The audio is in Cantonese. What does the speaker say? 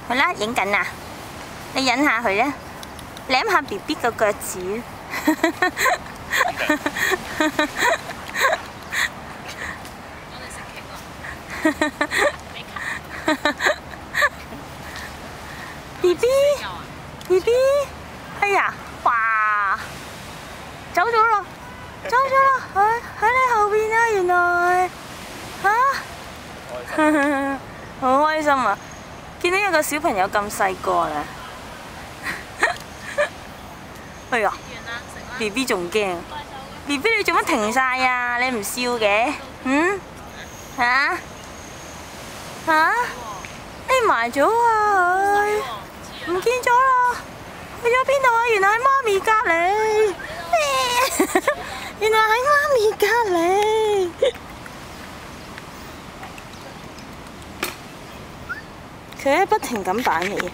好啦，影緊啊！你忍下佢啦，舐下 BB 個腳趾。BB， 哎呀，哇，走咗啦，走咗啦，喺你後邊啊，原來，好開心啊！見到有個小朋友咁細個啦，哎呀 ，BB 仲驚 ，BB 你做乜停晒啊？你唔笑嘅，匿埋咗啊佢，唔見咗啦，去咗邊度啊？原來喺媽咪隔離，原來喺媽咪隔離。佢喺不停咁擺你。